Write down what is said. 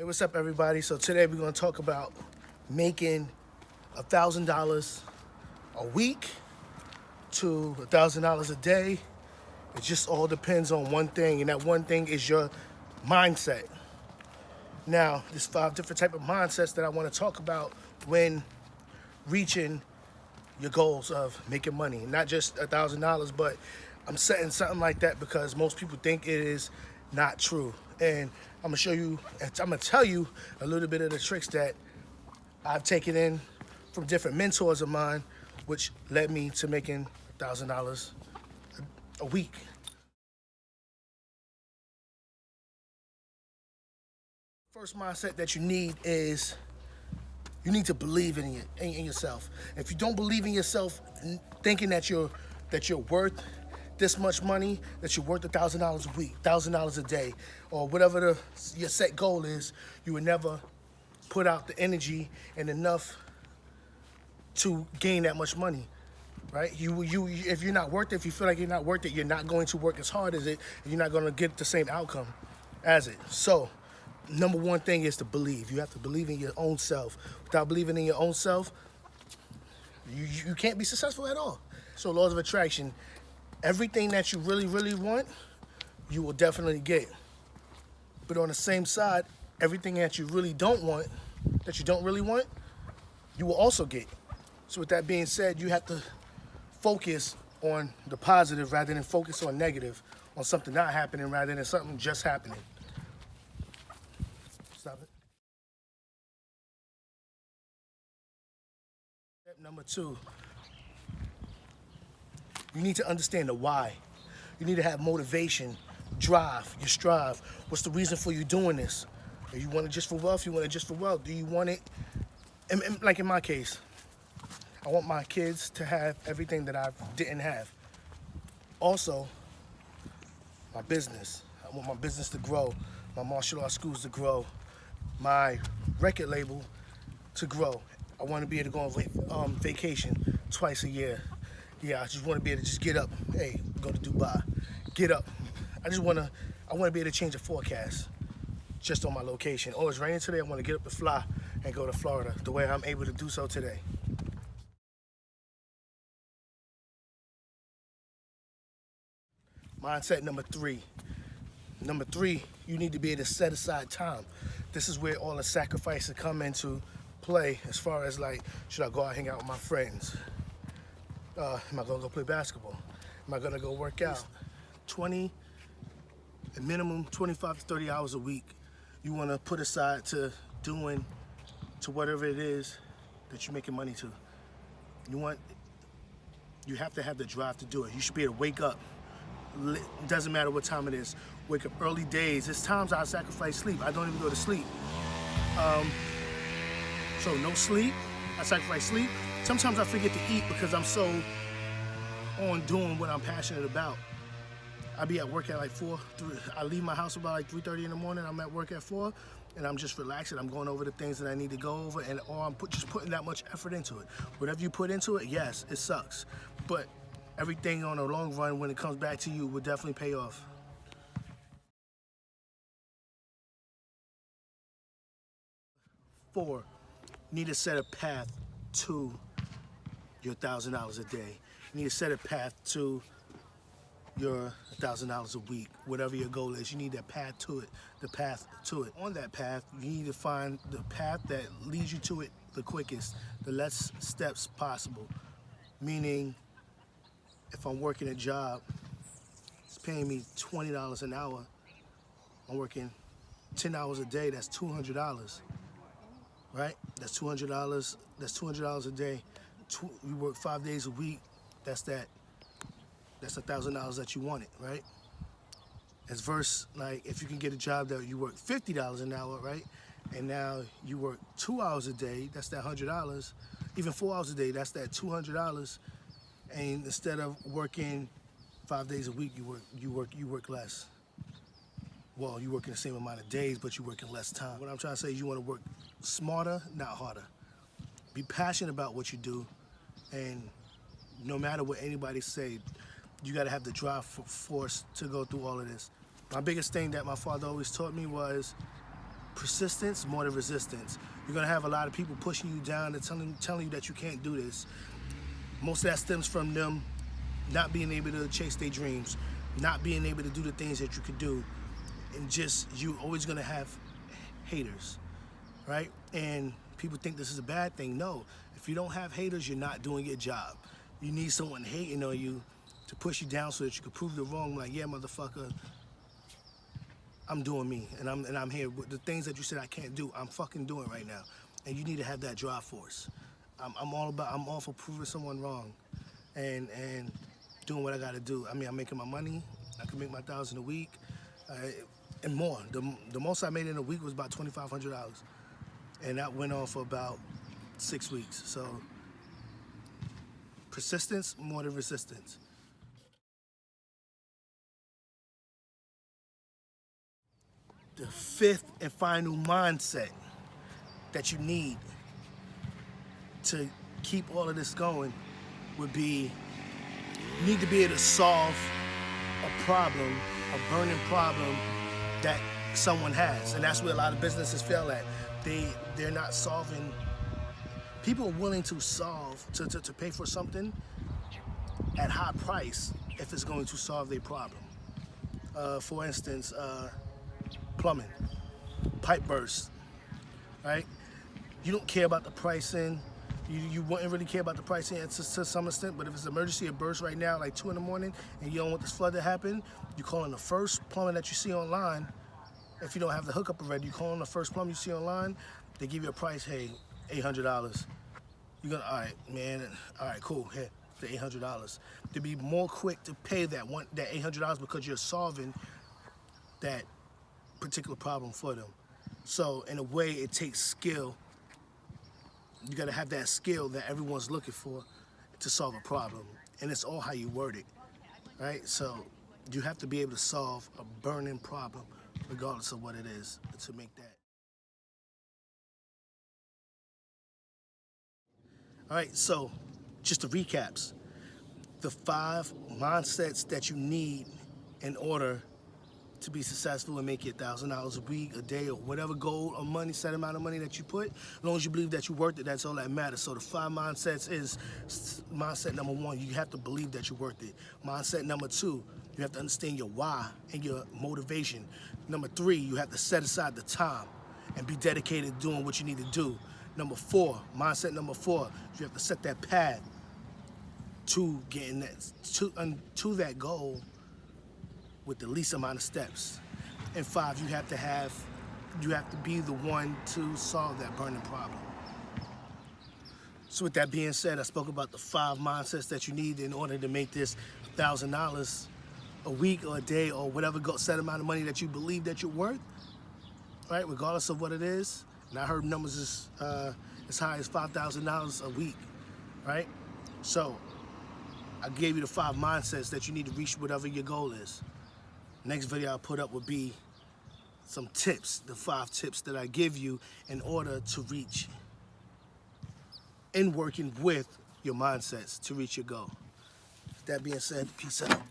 Hey, what's up, everybody? So today we're going to talk about making $1,000 a week to $1,000 a day. It just all depends on one thing, and that one thing is your mindset. Now, there's 5 different type of mindsets that I want to talk about when reaching your goals of making money. Not just $1,000, but I'm setting something like that because most people think it is not true. And I'm gonna tell you a little bit of the tricks that I've taken in from different mentors of mine, which led me to making $1,000 a week. First mindset that you need is you need to believe in yourself. If you don't believe in yourself, thinking that you're worth this much money, that you're worth $1,000 a week, $1,000 a day, or whatever your set goal is, you would never put out the energy and enough to gain that much money, right? If you're not worth it, if you feel like you're not worth it, you're not going to work as hard as it, and you're not going to get the same outcome as it. So, number one thing is to believe. You have to believe in your own self. Without believing in your own self, you can't be successful at all. So, laws of attraction. Everything that you really, really want, you will definitely get. But on the same side, everything that you really don't want, that you don't really want, you will also get. So with that being said, you have to focus on the positive rather than focus on negative, on something not happening rather than something just happening. Stop it. Step number 2. You need to understand the why. You need to have motivation, drive, you strive. What's the reason for you doing this? Do you want it just for wealth? You want it just for wealth? Do you want it, and like in my case, I want my kids to have everything that I didn't have. Also, my business. I want my business to grow, my martial arts schools to grow, my record label to grow. I want to be able to go on vacation twice a year. Yeah, I just want to be able to just get up. Hey, go to Dubai. Get up. I want to be able to change the forecast just on my location. Oh, it's raining today. I want to get up and fly and go to Florida the way I'm able to do so today. Mindset number 3. Number 3, you need to be able to set aside time. This is where all the sacrifices come into play as far as like, should I go out and hang out with my friends? Am I gonna go play basketball? Am I gonna go work out? 20, a minimum 25 to 30 hours a week, you wanna put aside to doing, to whatever it is that you're making money to. You have to have the drive to do it. You should be able to wake up. It doesn't matter what time it is. Wake up early days. There's times I sacrifice sleep. I don't even go to sleep. So no sleep, I sacrifice sleep. Sometimes I forget to eat because I'm so on doing what I'm passionate about. I be at work at like 4, I leave my house about like 3:30 in the morning. I'm at work at 4, and I'm just relaxing. I'm going over the things that I need to go over, or I'm just putting that much effort into it. Whatever you put into it, yes, it sucks. But everything on the long run, when it comes back to you, will definitely pay off. Four, you need to set a path to your $1,000 a day. You need to set a path to your $1,000 a week. Whatever your goal is, you need that path to it, the path to it. On that path, you need to find the path that leads you to it the quickest, the less steps possible. Meaning, if I'm working a job, it's paying me $20 an hour. I'm working 10 hours a day, that's $200, right? That's $200, that's $200 a day. You work 5 days a week, that's $1,000 that you wanted, right? As versus, like, if you can get a job that you work $50 an hour, right? And now you work 2 hours a day, that's that $100. Even 4 hours a day, that's that $200. And instead of working 5 days a week, you work less. Well, you working the same amount of days, but you're working less time. What I'm trying to say is you want to work smarter, not harder. Be passionate about what you do, and no matter what anybody say, you got to have the drive force to go through all of this. My biggest thing that my father always taught me was persistence more than resistance. You're gonna have a lot of people pushing you down and telling you that you can't do this. Most of that stems from them not being able to chase their dreams, not being able to do the things that you could do, and just you always gonna have haters, right? And people think this is a bad thing. No, if you don't have haters, you're not doing your job. You need someone hating on you to push you down so that you can prove the wrong. Like, yeah, motherfucker, I'm doing me, and I'm here. The things that you said I can't do, I'm fucking doing right now. And you need to have that drive force. I'm all for proving someone wrong, and doing what I got to do. I mean, I'm making my money. I can make my $1,000 a week, and more. The most I made in a week was about $2,500, and that went on for about 6 weeks. So persistence more than resistance. The fifth and final mindset that you need to keep all of this going would be, you need to be able to solve a problem, a burning problem that someone has. And that's where a lot of businesses fail at. They're not solving. People are willing to solve, to pay for something at high price if it's going to solve their problem. For instance, plumbing, pipe burst, right? You don't care about the pricing. You wouldn't really care about the pricing to some extent, but if it's an emergency, a burst right now, like 2 in the morning, and you don't want this flood to happen, you call in the first plumber that you see online. If you don't have the hookup already, you call in the first plumber you see online, they give you a price, hey, $800. You're gonna, all right, man, all right, cool, here, the $800. To be more quick to pay that $800 because you're solving that particular problem for them. So in a way, it takes skill. You gotta have that skill that everyone's looking for to solve a problem. And it's all how you word it, right? So you have to be able to solve a burning problem, regardless of what it is, to make that. All right, so just to recaps, the 5 mindsets that you need in order to be successful and make your $1,000 a week, a day, or whatever goal or money, set amount of money that you put. As long as you believe that you're worth it, that's all that matters. So the 5 mindsets is, mindset number 1, you have to believe that you're worth it. Mindset number 2, you have to understand your why and your motivation. Number 3, you have to set aside the time and be dedicated to doing what you need to do. Number 4, mindset number 4, you have to set that path to getting that, to that goal with the least amount of steps. And 5, you have to be the one to solve that burning problem. So with that being said, I spoke about the 5 mindsets that you need in order to make this $1,000 a week or a day or whatever set amount of money that you believe that you're worth, right? Regardless of what it is. And I heard numbers as high as $5,000 a week, right? So I gave you the 5 mindsets that you need to reach whatever your goal is. Next video I'll put up will be some tips, the 5 tips that I give you in order to reach, in working with your mindsets to reach your goal. That being said, peace out.